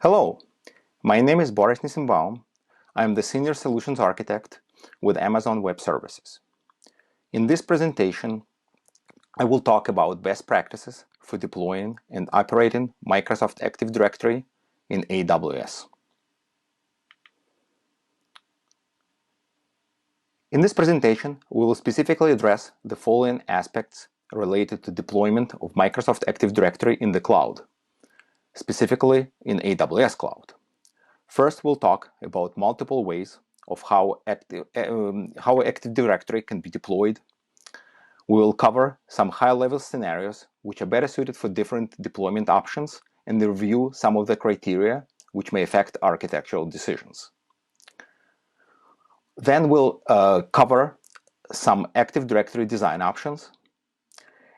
Hello, my name is Boris Nisimbaum. I am the Senior Solutions Architect with Amazon Web Services. In this presentation, I will talk about best practices for deploying and operating Microsoft Active Directory in AWS. In this presentation, we will specifically address the following aspects related to deployment of Microsoft Active Directory in the cloud, specifically in AWS Cloud. First, we'll talk about multiple ways of how Active Directory can be deployed. We will cover some high-level scenarios which are better suited for different deployment options and review some of the criteria which may affect architectural decisions. Then we'll cover some Active Directory design options,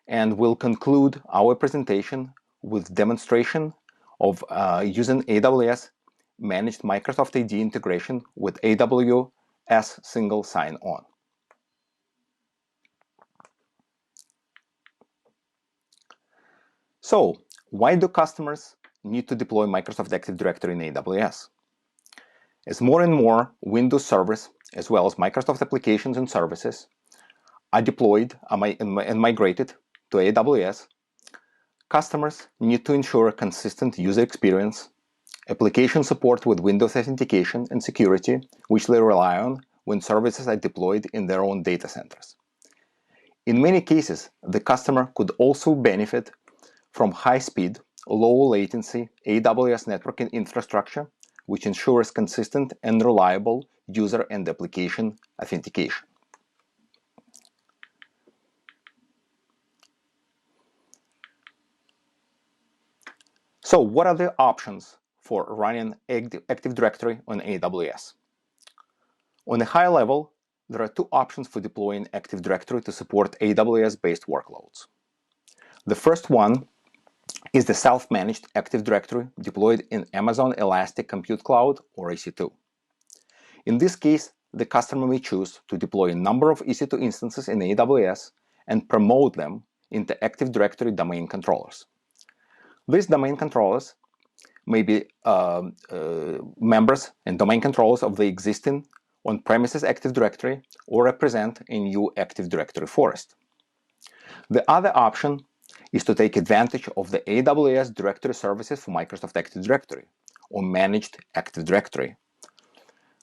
and we'll conclude our presentation with demonstration of using AWS Managed Microsoft ID integration with AWS Single Sign-On. So, why do customers need to deploy Microsoft Active Directory in AWS? As more and more Windows servers, as well as Microsoft applications and services, are deployed and migrated to AWS, customers need to ensure a consistent user experience, application support with Windows authentication and security, which they rely on when services are deployed in their own data centers. In many cases, the customer could also benefit from high-speed, low-latency AWS networking infrastructure, which ensures consistent and reliable user and application authentication. So, what are the options for running Active Directory on AWS? On a high level, there are two options for deploying Active Directory to support AWS-based workloads. The first one is the self-managed Active Directory deployed in Amazon Elastic Compute Cloud, or EC2. In this case, the customer may choose to deploy a number of EC2 instances in AWS and promote them into Active Directory domain controllers. These domain controllers may be members and domain controllers of the existing on-premises Active Directory or represent a new Active Directory forest. The other option is to take advantage of the AWS Directory Services for Microsoft Active Directory, or Managed Active Directory.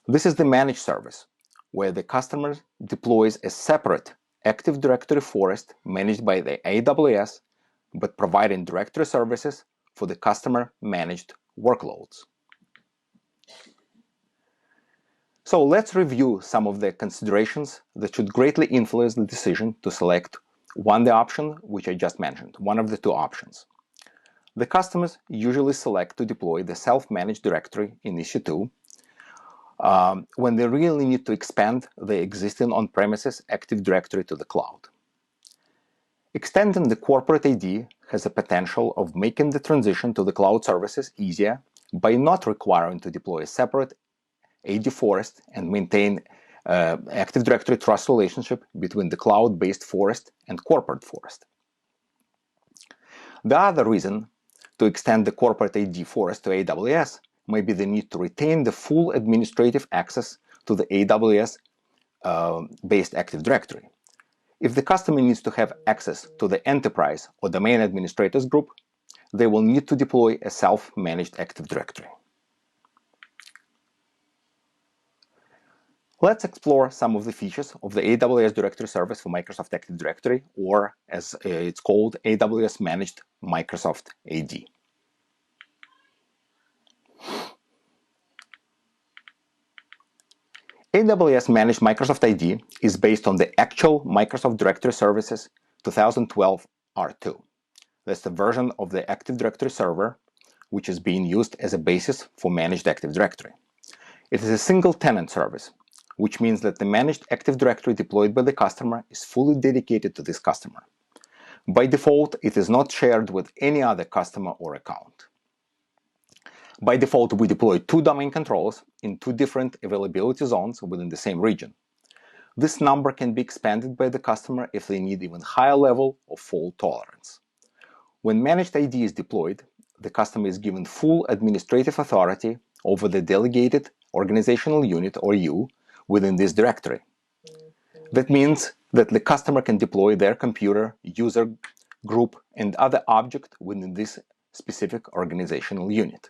This is the managed service, where the customer deploys a separate Active Directory forest managed by the AWS, but providing directory services for the customer-managed workloads. So let's review some of the considerations that should greatly influence the decision to select the option which I just mentioned, one of the two options. The customers usually select to deploy the self-managed directory in EC2 when they really need to expand the existing on-premises Active Directory to the cloud. Extending the corporate ID has a potential of making the transition to the cloud services easier by not requiring to deploy a separate AD forest and maintain Active Directory trust relationship between the cloud-based forest and corporate forest. The other reason to extend the corporate AD forest to AWS may be the need to retain the full administrative access to the AWS based Active Directory. If the customer needs to have access to the enterprise or domain administrators group, they will need to deploy a self-managed Active Directory. Let's explore some of the features of the AWS Directory Service for Microsoft Active Directory, or as it's called, AWS Managed Microsoft AD. AWS Managed Microsoft ID is based on the actual Microsoft Directory Services 2012 R2. That's the version of the Active Directory server which is being used as a basis for Managed Active Directory. It is a single-tenant service, which means that the Managed Active Directory deployed by the customer is fully dedicated to this customer. By default, it is not shared with any other customer or account. By default, we deploy two domain controllers in two different availability zones within the same region. This number can be expanded by the customer if they need even higher level of fault tolerance. When Managed ID is deployed, the customer is given full administrative authority over the delegated organizational unit, or U, within this directory. That means that the customer can deploy their computer, user group, and other object within this specific organizational unit.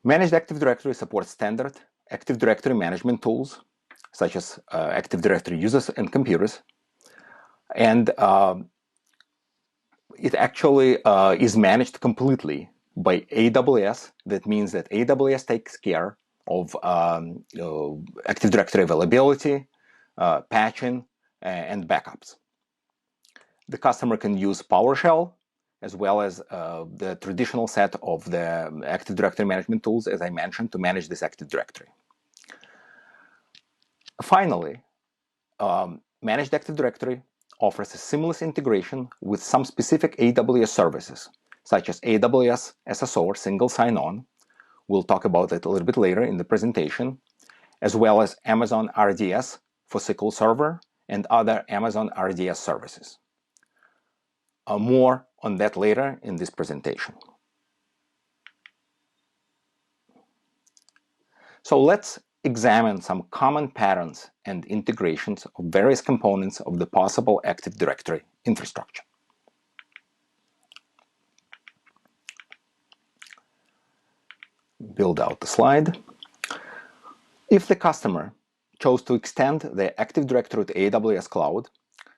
Managed Active Directory supports standard Active Directory management tools, such as Active Directory users and computers, and it actually is managed completely by AWS. That means that AWS takes care of Active Directory availability, patching, and backups. The customer can use PowerShell as well as the traditional set of the Active Directory management tools, as I mentioned, to manage this Active Directory. Finally, Managed Active Directory offers a seamless integration with some specific AWS services, such as AWS SSO, or Single Sign-On. We'll talk about that a little bit later in the presentation, as well as Amazon RDS for SQL Server and other Amazon RDS services. More on that later in this presentation. So let's examine some common patterns and integrations of various components of the possible Active Directory infrastructure. Build out the slide. If the customer chose to extend the Active Directory to AWS Cloud,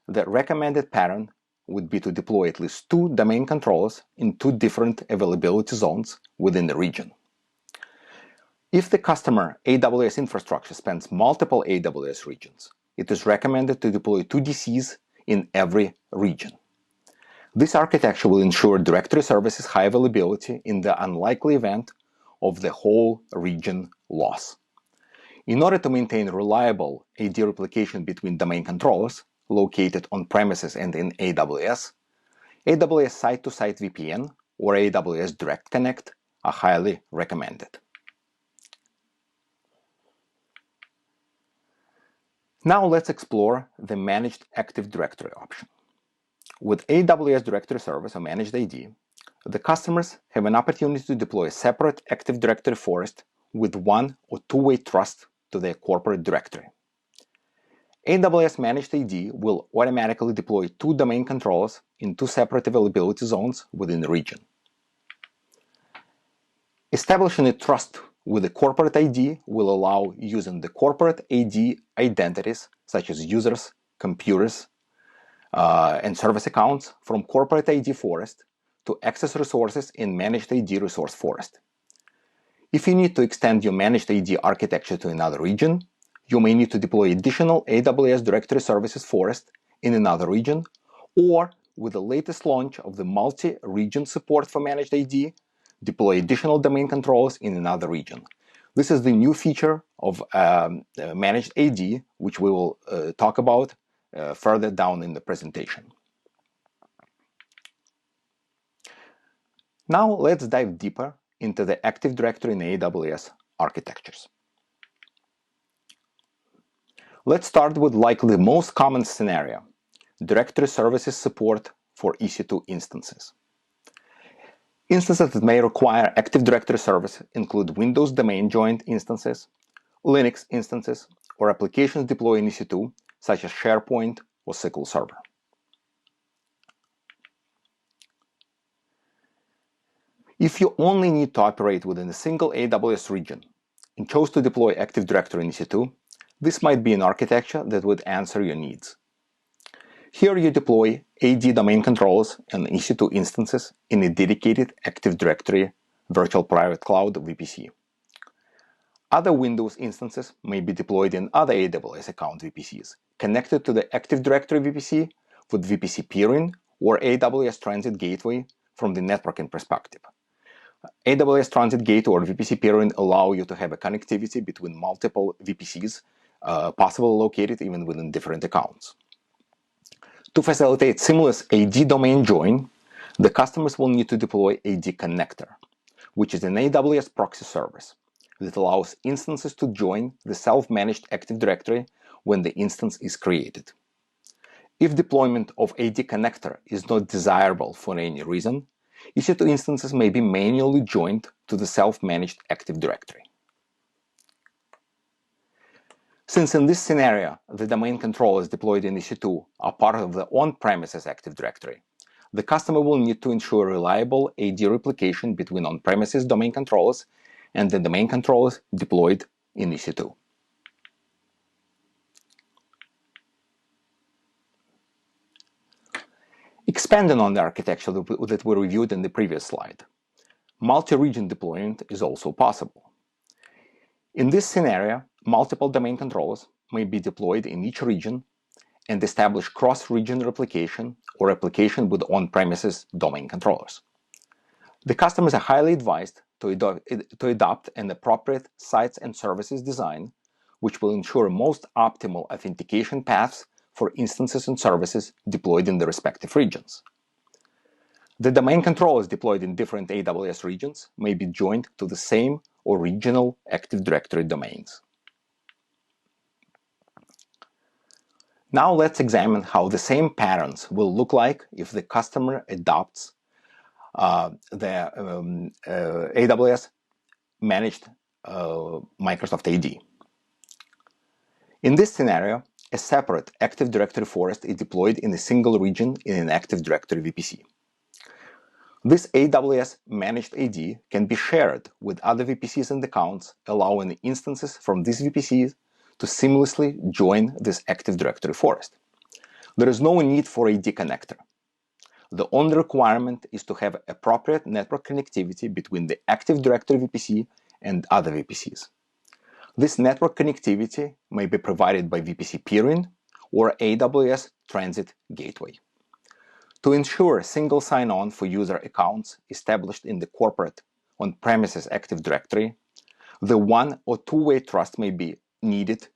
the recommended pattern would be to deploy at least 2 domain controllers in 2 different availability zones within the region. If the customer AWS infrastructure spans multiple AWS regions, it is recommended to deploy 2 DCs in every region. This architecture will ensure directory services high availability in the unlikely event of the whole region loss. In order to maintain reliable AD replication between domain controllers located on premises and in AWS, AWS Site-to-Site VPN or AWS Direct Connect are highly recommended. Now let's explore the Managed Active Directory option. With AWS Directory Service or Managed AD, the customers have an opportunity to deploy a separate Active Directory forest with 1- or 2-way trust to their corporate directory. AWS Managed AD will automatically deploy 2 domain controllers in 2 separate availability zones within the region. Establishing a trust with the corporate ID will allow using the corporate AD identities, such as users, computers, and service accounts from corporate ID forest to access resources in Managed AD resource forest. If you need to extend your Managed AD architecture to another region, you may need to deploy additional AWS Directory Services forest in another region, or with the latest launch of the multi-region support for Managed AD, deploy additional domain controllers in another region. This is the new feature of Managed AD, which we will talk about further down in the presentation. Now let's dive deeper into the Active Directory in AWS architectures. Let's start with likely the most common scenario: directory services support for EC2 instances. Instances that may require Active Directory service include Windows domain joined instances, Linux instances, or applications deployed in EC2, such as SharePoint or SQL Server. If you only need to operate within a single AWS region and chose to deploy Active Directory in EC2, this might be an architecture that would answer your needs. Here you deploy AD domain controllers and EC2 instances in a dedicated Active Directory Virtual Private Cloud VPC. Other Windows instances may be deployed in other AWS account VPCs, connected to the Active Directory VPC with VPC peering or AWS Transit Gateway from the networking perspective. AWS Transit Gateway or VPC peering allow you to have a connectivity between multiple VPCs, possibly located even within different accounts. To facilitate seamless AD domain join, the customers will need to deploy AD Connector, which is an AWS proxy service that allows instances to join the self-managed Active Directory when the instance is created. If deployment of AD connector is not desirable for any reason, EC2 instances may be manually joined to the self-managed Active Directory. Since in this scenario, the domain controllers deployed in EC2 are part of the on-premises Active Directory, the customer will need to ensure reliable AD replication between on-premises domain controllers and the domain controllers deployed in EC2. Expanding on the architecture that we reviewed in the previous slide, multi-region deployment is also possible. In this scenario, multiple domain controllers may be deployed in each region and establish cross-region replication or replication with on-premises domain controllers. The customers are highly advised to adopt an appropriate sites and services design, which will ensure most optimal authentication paths for instances and services deployed in the respective regions. The domain controllers deployed in different AWS regions may be joined to the same or regional Active Directory domains. Now let's examine how the same patterns will look like if the customer adopts the AWS managed Microsoft AD. In this scenario, a separate Active Directory forest is deployed in a single region in an Active Directory VPC. This AWS managed AD can be shared with other VPCs and accounts, allowing instances from these VPCs to seamlessly join this Active Directory forest. There is no need for AD connector. The only requirement is to have appropriate network connectivity between the Active Directory VPC and other VPCs. This network connectivity may be provided by VPC peering or AWS Transit Gateway. To ensure single sign-on for user accounts established in the corporate on-premises Active Directory, the one- or two-way trust may be needed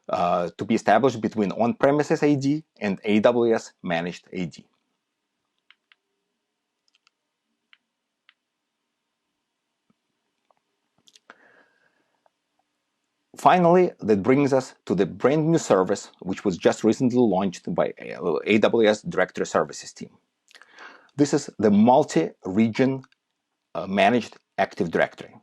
to be established between on-premises AD and AWS managed AD. Finally, that brings us to the brand new service which was just recently launched by AWS Directory Services team. This is the multi-region managed Active Directory.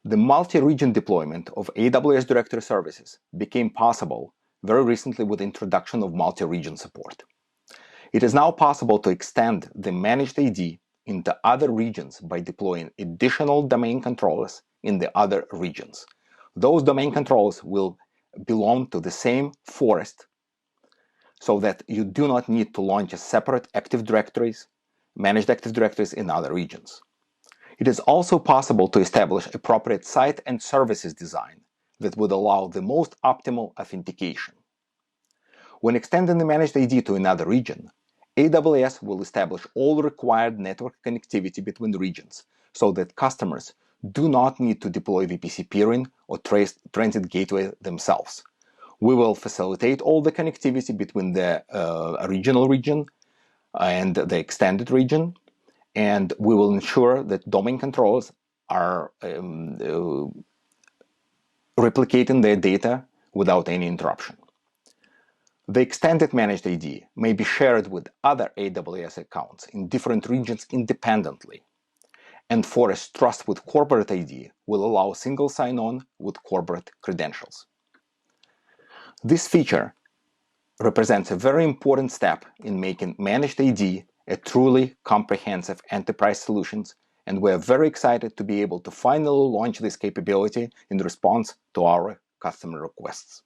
The multi-region deployment of AWS Directory Services became possible very recently with the introduction of multi-region support. It is now possible to extend the managed AD into other regions by deploying additional domain controllers in the other regions. Those domain controllers will belong to the same forest so that you do not need to launch a separate Active Directories, managed Active Directories in other regions. It is also possible to establish appropriate site and services design that would allow the most optimal authentication. When extending the managed AD to another region, AWS will establish all required network connectivity between regions so that customers do not need to deploy VPC peering or transit gateway themselves. We will facilitate all the connectivity between the original region and the extended region, and we will ensure that domain controllers are replicating their data without any interruption. The extended managed AD may be shared with other AWS accounts in different regions independently, and Forest Trust with Corporate AD will allow single sign-on with corporate credentials. This feature represents a very important step in making managed AD a truly comprehensive enterprise solution, and we are very excited to be able to finally launch this capability in response to our customer requests.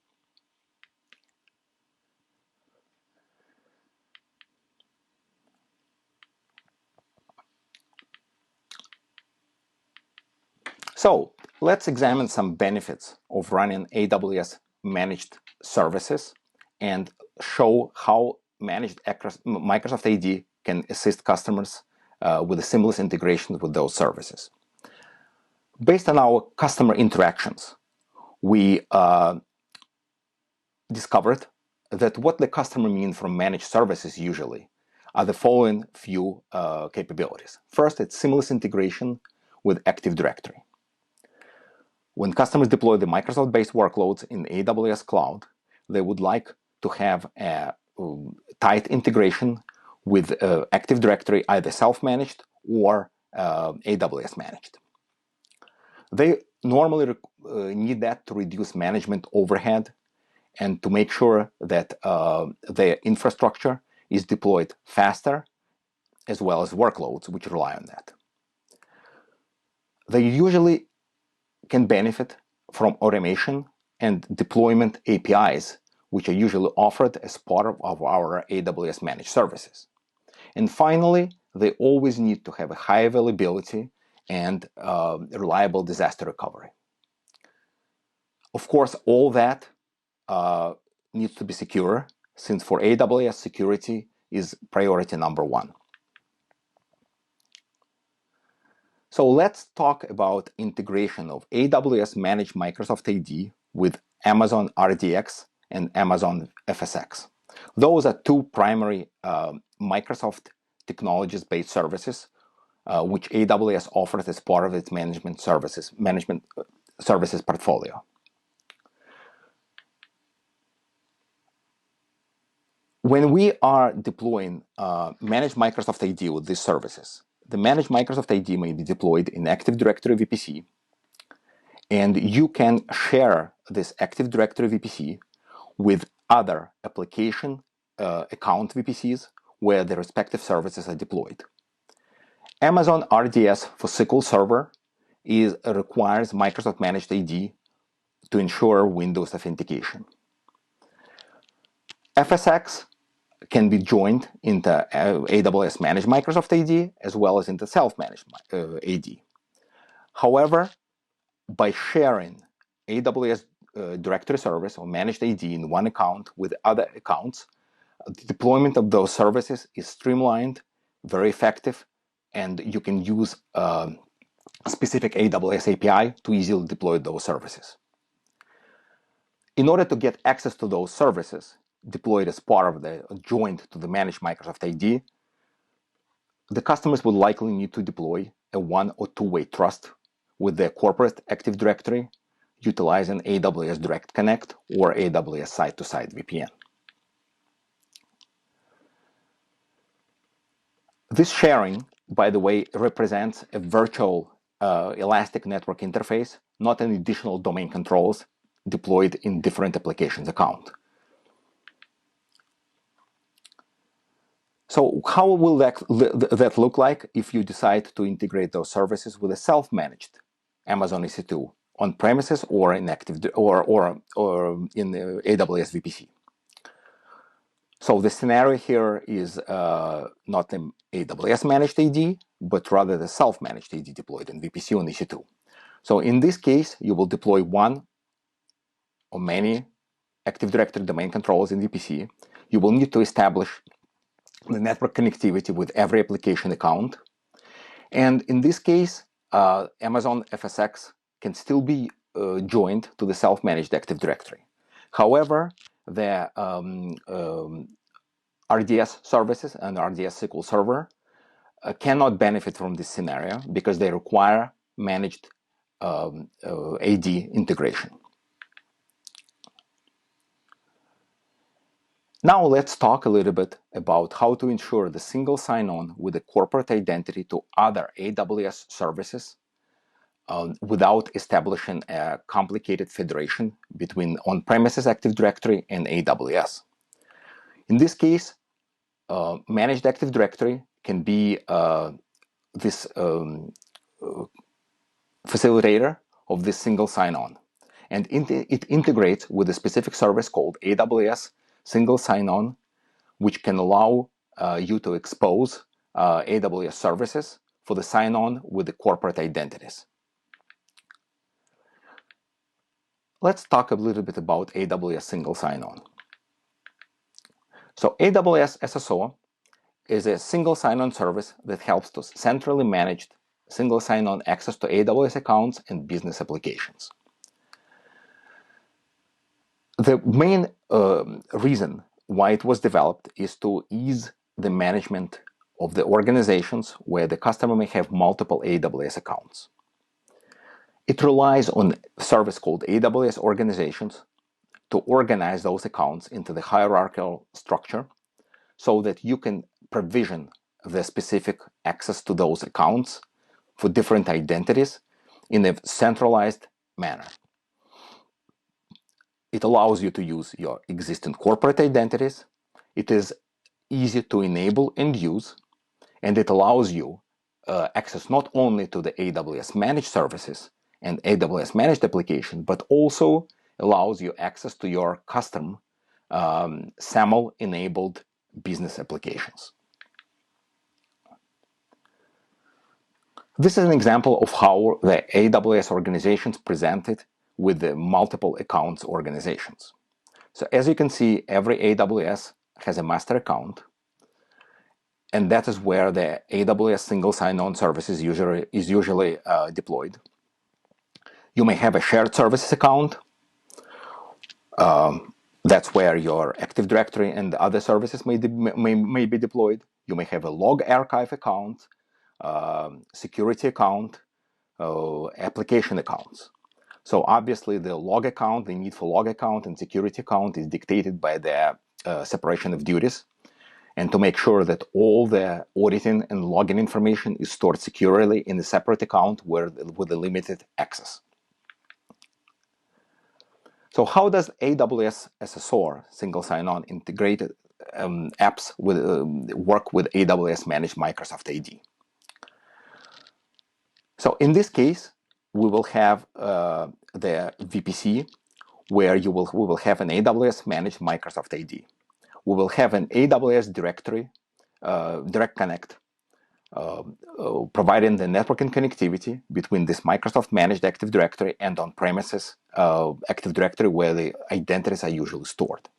So let's examine some benefits of running AWS managed services and show how managed Microsoft AD can assist customers with a seamless integration with those services. Based on our customer interactions, we discovered that what the customer means from managed services usually are the following few capabilities. First, it's seamless integration with Active Directory. When customers deploy the Microsoft-based workloads in AWS Cloud, they would like to have a tight integration with Active Directory, either self-managed or AWS managed. They normally need that to reduce management overhead and to make sure that their infrastructure is deployed faster, as well as workloads which rely on that. They usually can benefit from automation and deployment APIs, which are usually offered as part of our AWS managed services. And finally, they always need to have a high availability and reliable disaster recovery. Of course, all that needs to be secure, since for AWS, security is priority number one. So let's talk about integration of AWS Managed Microsoft AD with Amazon RDX and Amazon FSx. Those are two primary Microsoft technologies-based services which AWS offers as part of its management services portfolio. When we are deploying Managed Microsoft AD with these services, the Managed Microsoft AD may be deployed in Active Directory VPC, and you can share this Active Directory VPC with other application account VPCs where the respective services are deployed. Amazon RDS for SQL Server requires Microsoft Managed AD to ensure Windows authentication. FSx can be joined into AWS Managed Microsoft AD as well as into self-managed AD. However, by sharing AWS directory service or managed AD in one account with other accounts, the deployment of those services is streamlined, very effective, and you can use a specific AWS API to easily deploy those services. In order to get access to those services deployed as part of the joined to the Managed Microsoft AD, the customers will likely need to deploy a one- or two-way trust with their corporate Active Directory utilizing AWS Direct Connect or AWS Site-to-Site VPN. This sharing, by the way, represents a virtual elastic network interface, not an additional domain controls deployed in different applications account. So how will that look like if you decide to integrate those services with a self-managed Amazon EC2 on premises or in Active or in the AWS VPC? So the scenario here is not an AWS managed AD, but rather the self-managed AD deployed in VPC on EC2. So in this case, you will deploy one or many Active Directory domain controllers in VPC. You will need to establish the network connectivity with every application account. And in this case, Amazon FSx can still be joined to the self-managed Active Directory. However, the RDS services and RDS SQL Server cannot benefit from this scenario because they require managed AD integration. Now let's talk a little bit about how to ensure the single sign-on with a corporate identity to other AWS services without establishing a complicated federation between on-premises Active Directory and AWS. In this case, Managed Active Directory can be this facilitator of this single sign-on. And it integrates with a specific service called AWS Single Sign-On, which can allow you to expose AWS services for the sign-on with the corporate identities. Let's talk a little bit about AWS Single Sign-On. So AWS SSO is a single sign-on service that helps to centrally manage single sign-on access to AWS accounts and business applications. The main reason why it was developed is to ease the management of the organizations where the customer may have multiple AWS accounts. It relies on a service called AWS Organizations to organize those accounts into the hierarchical structure so that you can provision the specific access to those accounts for different identities in a centralized manner. It allows you to use your existing corporate identities. It is easy to enable and use, and it allows you access not only to the AWS managed services and AWS managed application, but also allows you access to your custom SAML enabled business applications. This is an example of how the AWS organizations presented with the multiple accounts organizations. So as you can see, every AWS has a master account, and that is where the AWS single sign-on service is usually deployed. You may have a shared services account. That's where your Active Directory and other services may be deployed. You may have a log archive account, security account, application accounts. So obviously the log account, the need for log account and security account is dictated by the separation of duties, and to make sure that all the auditing and logging information is stored securely in a separate account with a limited access. So how does AWS SSO, single sign-on integrated apps work with AWS managed Microsoft AD? So in this case, we will have the VPC, where we will have an AWS managed Microsoft AD. We will have an AWS directory, direct connect, providing the networking connectivity between this Microsoft managed Active Directory and on-premises Active Directory where the identities are usually stored.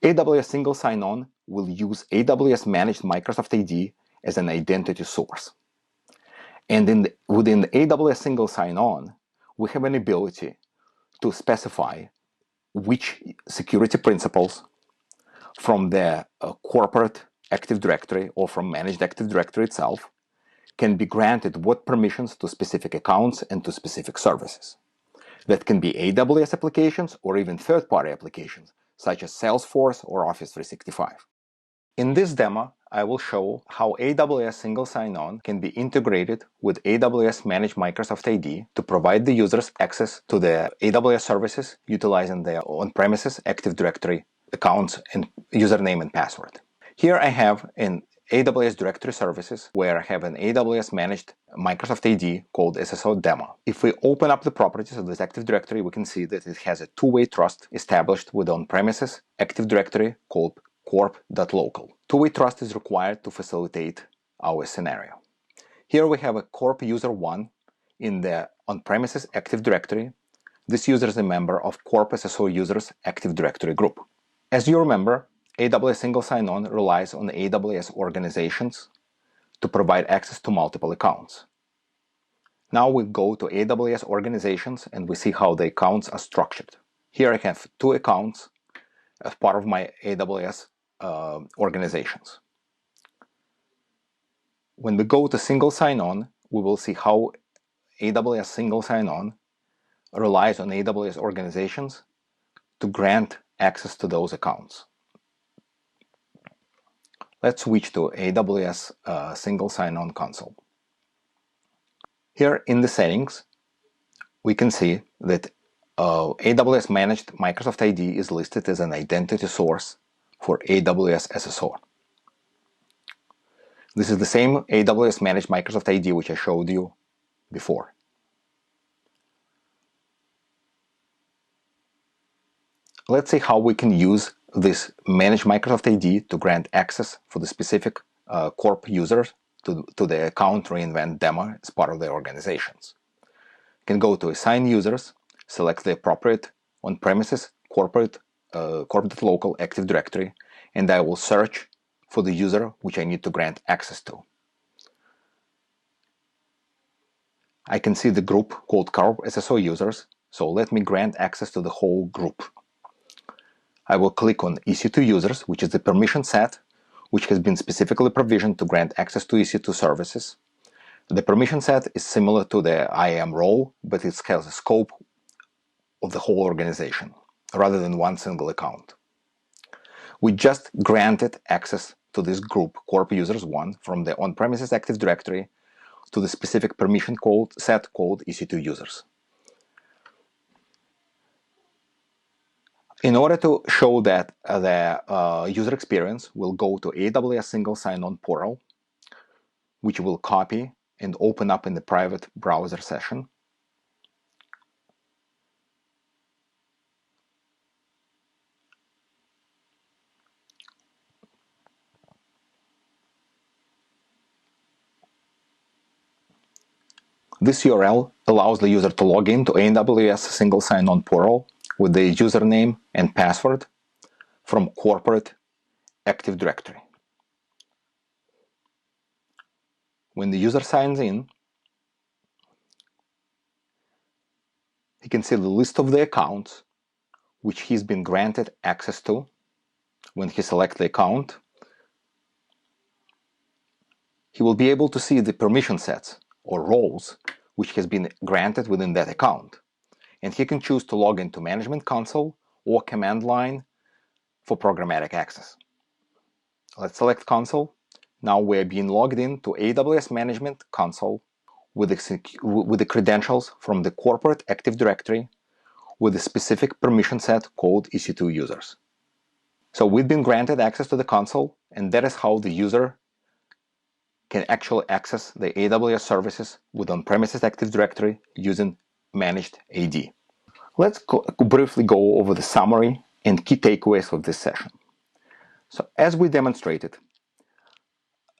AWS single sign-on will use AWS managed Microsoft AD as an identity source. And within the AWS single sign-on, we have an ability to specify which security principles from the corporate Active Directory or from managed Active Directory itself can be granted what permissions to specific accounts and to specific services. That can be AWS applications or even third-party applications such as Salesforce or Office 365. In this demo, I will show how AWS single sign-on can be integrated with AWS managed Microsoft AD to provide the users access to the AWS services utilizing their on-premises Active Directory accounts and username and password. Here I have an AWS Directory Services where I have an AWS managed Microsoft AD called SSO Demo. If we open up the properties of this Active Directory, we can see that it has a two-way trust established with on-premises Active Directory called corp.local. Two-way trust is required to facilitate our scenario. Here we have a corp user 1 in the on-premises Active Directory. This user is a member of corp SSO users Active Directory group. As you remember, AWS single sign-on relies on AWS organizations to provide access to multiple accounts. Now we go to AWS organizations and we see how the accounts are structured. Here I have 2 accounts as part of my AWS organizations. When we go to single sign-on, we will see how AWS single sign-on relies on AWS organizations to grant access to those accounts. Let's switch to AWS single sign-on console. Here in the settings, we can see that AWS managed Microsoft ID is listed as an identity source for AWS SSO. This is the same AWS managed Microsoft ID which I showed you before. Let's see how we can use this managed Microsoft ID to grant access for the specific corp users to the account reInvent demo as part of their organizations. You can go to Assign Users, select the appropriate on-premises corporate local Active Directory, and I will search for the user which I need to grant access to. I can see the group called Corp SSO Users, so let me grant access to the whole group. I will click on EC2 Users, which is the permission set, which has been specifically provisioned to grant access to EC2 services. The permission set is similar to the IAM role, but it has a scope of the whole organization, rather than one single account. We just granted access to this group, Corp Users 1, from the on-premises Active Directory to the specific permission set called EC2 users. In order to show that the user experience, we'll go to AWS single sign-on portal, which we'll copy and open up in the private browser session. This URL allows the user to log in to AWS single sign-on portal with the username and password from corporate Active Directory. When the user signs in, he can see the list of the accounts which he's been granted access to. When he selects the account, he will be able to see the permission sets or roles which has been granted within that account. And he can choose to log into Management Console or command line for programmatic access. Let's select Console. Now we're being logged in to AWS Management Console with the credentials from the corporate Active Directory with a specific permission set called EC2 users. So we've been granted access to the console, and that is how the user can actually access the AWS services with on-premises Active Directory using Managed AD. Let's briefly go over the summary and key takeaways of this session. So as we demonstrated,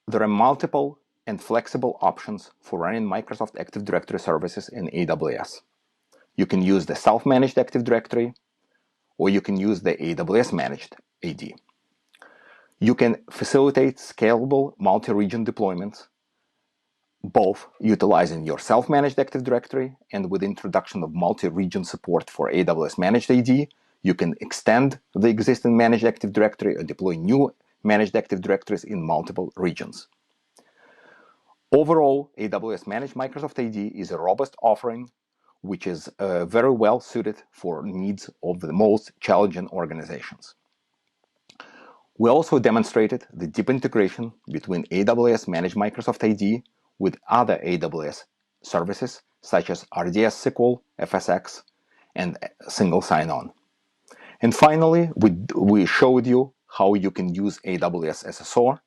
there are multiple and flexible options for running Microsoft Active Directory services in AWS. You can use the self-managed Active Directory, or you can use the AWS Managed AD. You can facilitate scalable multi-region deployments, both utilizing your self-managed Active Directory and with introduction of multi-region support for AWS Managed AD, you can extend the existing Managed Active Directory or deploy new Managed Active Directories in multiple regions. Overall, AWS Managed Microsoft AD is a robust offering which is very well suited for needs of the most challenging organizations. We also demonstrated the deep integration between AWS Managed Microsoft AD with other AWS services such as RDS SQL, FSx, and single sign-on. And finally, we showed you how you can use AWS SSO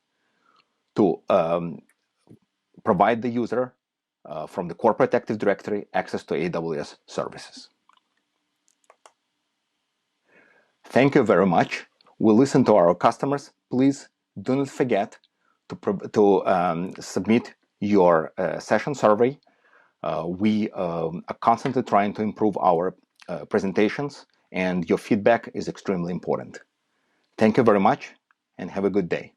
to provide the user from the corporate Active Directory access to AWS services. Thank you very much. We listen to our customers. Please do not forget to submit your session survey. We are constantly trying to improve our presentations, and your feedback is extremely important. Thank you very much, and have a good day.